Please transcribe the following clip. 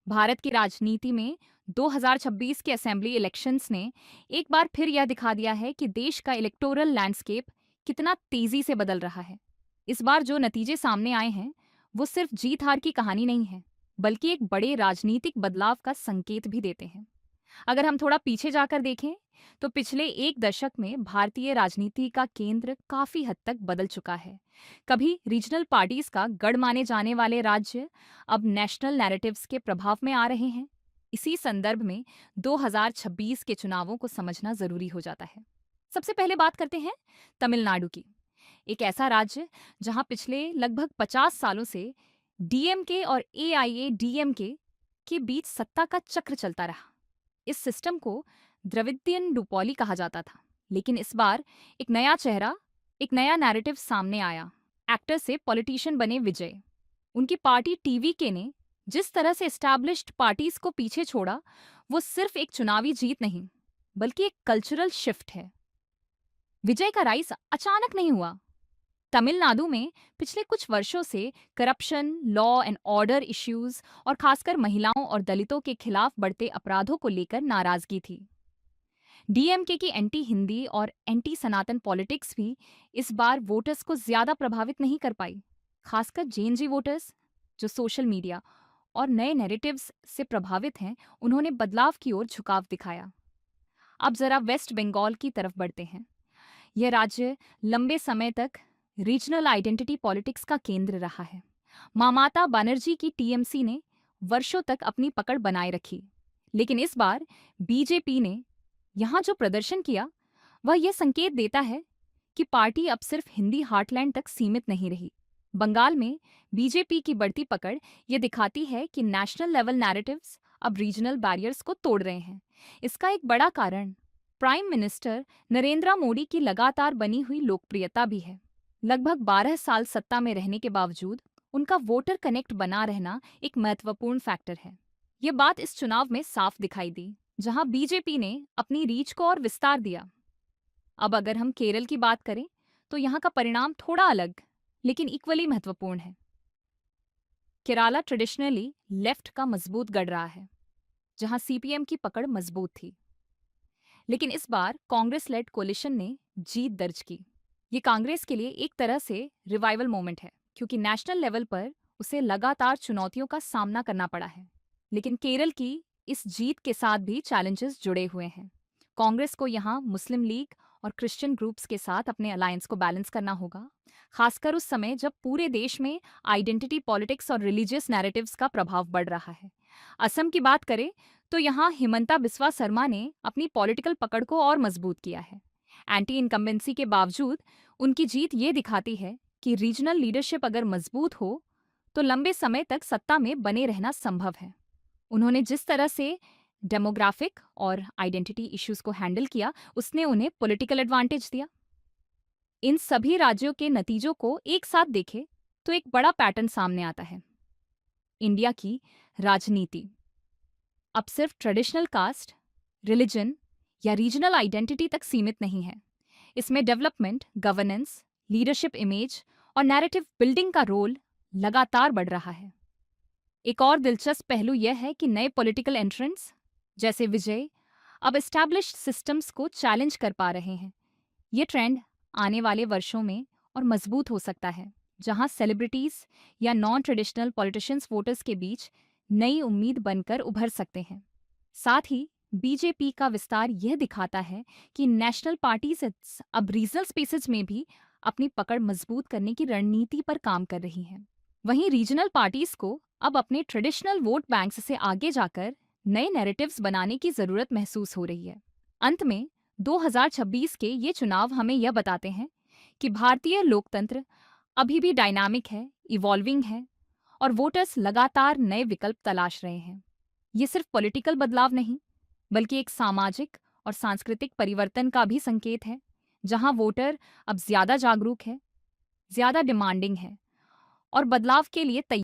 भारत की राजनीति में 2026 के असेंबली इलेक्शंस ने एक बार फिर यह दिखा दिया है कि देश का इलेक्टोरल लैंडस्केप कितना तेजी से बदल रहा है। इस बार जो नतीजे सामने आए हैं, वो सिर्फ जीत हार की कहानी नहीं है, बल्कि एक बड़े राजनीतिक बदलाव का संकेत भी देते हैं। अगर हम थोड़ा पीछे जाकर देखें, तो पिछले एक दशक में भारतीय राजनीति का केंद्र काफी हद तक बदल चुका है। कभी रीजनल पार्टीज का गढ़ माने जाने वाले राज्य अब नेशनल नैरेटिव्स के प्रभाव में आ रहे हैं। इसी संदर्भ में 2026 के चुनावों को समझना जरूरी हो जाता है। सबसे पहले बात करते हैं तमिलनाडु की। एक ऐसा राज्य जहां पिछले लगभग 50 सालों से डीएमके और एआईएडीएमके के बीच सत्ता का चक्र चलता रहा। इस सिस्टम को द्रविडियन डुपोली कहा जाता था, लेकिन इस बार एक नया चेहरा, एक नया नैरेटिव सामने आया। एक्टर से पॉलिटिशियन बने विजय। उनकी पार्टी टीवीके ने जिस तरह से एस्टैब्लिश्ड पार्टीज को पीछे छोड़ा, वो सिर्फ एक चुनावी जीत नहीं, बल्कि एक कल्चरल शिफ्ट है। विजय का राइज अचानक नहीं हुआ। तमिलनाडु में पिछले कुछ वर्षों से corruption, law and order issues और खासकर महिलाओं और दलितों के खिलाफ बढ़ते अपराधों को लेकर नाराजगी थी। डीएमके की एंटी हिंदी और एंटी सनातन पॉलिटिक्स भी इस बार वोटर्स को ज्यादा प्रभावित नहीं कर पाई। खासकर जेएनजी वोटर्स, जो सोशल मीडिया और नए नैरेटिव्स से प्रभावित हैं, उन्होंने बदलाव की ओर झुकाव दिखाया। अब जरा वेस्ट बंगाल की तरफ बढ़ते हैं। यह राज्य लंबे समय तक रीजनल आइडेंटिटी पॉलिटिक्स का केंद्र रहा है। ममता बनर्जी की टीएमसी ने वर्षों तक अपनी पकड़ बनाए रखी, लेकिन इस बार बीजेपी ने यहां जो प्रदर्शन किया, वह यह संकेत देता है कि पार्टी अब सिर्फ हिंदी हार्टलैंड तक सीमित नहीं रही। बंगाल में बीजेपी की बढ़ती पकड़ यह दिखाती है कि नेशनल लेवल नैरेटिव्स अब रीजनल बैरियर्स को तोड़ रहे हैं। इसका एक बड़ा कारण प्राइम मिनिस्टर नरेंद्र मोदी की लगातार बनी हुई लोकप्रियता भी है। लगभग 12 साल सत्ता में रहने के बावजूद उनका वोटर कनेक्ट बना रहना एक महत्वपूर्ण फैक्टर है। ये बात इस चुनाव में साफ दिखाई दी, जहां बीजेपी ने अपनी रीच को और विस्तार दिया। अब अगर हम केरल की बात करें, तो यहाँ का परिणाम थोड़ा अलग लेकिन इक्वली महत्वपूर्ण है। केरला ट्रेडिशनली लेफ्ट का मजबूत गढ़ रहा है, जहां सीपीएम की पकड़ मजबूत थी। लेकिन इस बार कांग्रेस लेड कोलिशन ने जीत दर्ज की। ये कांग्रेस के लिए एक तरह से रिवाइवल मोमेंट है, क्योंकि नेशनल लेवल पर उसे लगातार चुनौतियों का सामना करना पड़ा है। लेकिन केरल की इस जीत के साथ भी चैलेंजेस जुड़े हुए हैं। कांग्रेस को यहाँ मुस्लिम लीग और क्रिश्चियन ग्रुप्स के साथ अपने अलायंस को बैलेंस करना होगा, खासकर उस समय जब पूरे देश में आइडेंटिटी पॉलिटिक्स और रिलीजियस नैरेटिव्स का प्रभाव बढ़ रहा है। असम की बात करें, तो यहाँ हिमंता बिस्वा शर्मा ने अपनी पॉलिटिकल पकड़ को और मजबूत किया है। एंटी इनकम्बेंसी के बावजूद उनकी जीत ये दिखाती है कि रीजनल लीडरशिप अगर मजबूत हो, तो लंबे समय तक सत्ता में बने रहना संभव है। उन्होंने जिस तरह से डेमोग्राफिक और आइडेंटिटी इश्यूज को हैंडल किया, उसने उन्हें पॉलिटिकल एडवांटेज दिया। इन सभी राज्यों के नतीजों को एक साथ देखें तो एक बड़ा पैटर्न सामने आता है। इंडिया की राजनीति अब सिर्फ ट्रेडिशनल कास्ट, रिलीजन या रीजनल आइडेंटिटी तक सीमित नहीं है। इसमें डेवलपमेंट, गवर्नेंस, लीडरशिप इमेज और नैरेटिव बिल्डिंग का रोल लगातार बढ़ रहा है। एक और दिलचस्प पहलू यह है कि नए पॉलिटिकल एंट्रेंट्स जैसे विजय अब एस्टैब्लिश्ड सिस्टम्स को चैलेंज कर पा रहे हैं। ये ट्रेंड आने वाले वर्षों में और मजबूत हो सकता है, जहां सेलिब्रिटीज या नॉन ट्रेडिशनल पॉलिटिशियंस वोटर्स के बीच नई उम्मीद बनकर उभर सकते हैं। साथ ही बीजेपी का विस्तार यह दिखाता है कि नेशनल पार्टीज अब रीजनल स्पेसेस में भी अपनी पकड़ मजबूत करने की रणनीति पर काम कर रही हैं। वहीं रीजनल पार्टीज को अब अपने ट्रेडिशनल वोट बैंक्स से आगे जाकर नए नैरेटिव्स बनाने की जरूरत महसूस हो रही है। अंत में 2026 के ये चुनाव हमें यह बताते हैं कि भारतीय लोकतंत्र अभी भी डायनामिक है, इवॉल्विंग है और वोटर्स लगातार नए विकल्प तलाश रहे हैं। ये सिर्फ पॉलिटिकल बदलाव नहीं, बल्कि एक सामाजिक और सांस्कृतिक परिवर्तन का भी संकेत है, जहां वोटर अब ज्यादा जागरूक है, ज्यादा डिमांडिंग है और बदलाव के लिए तैयार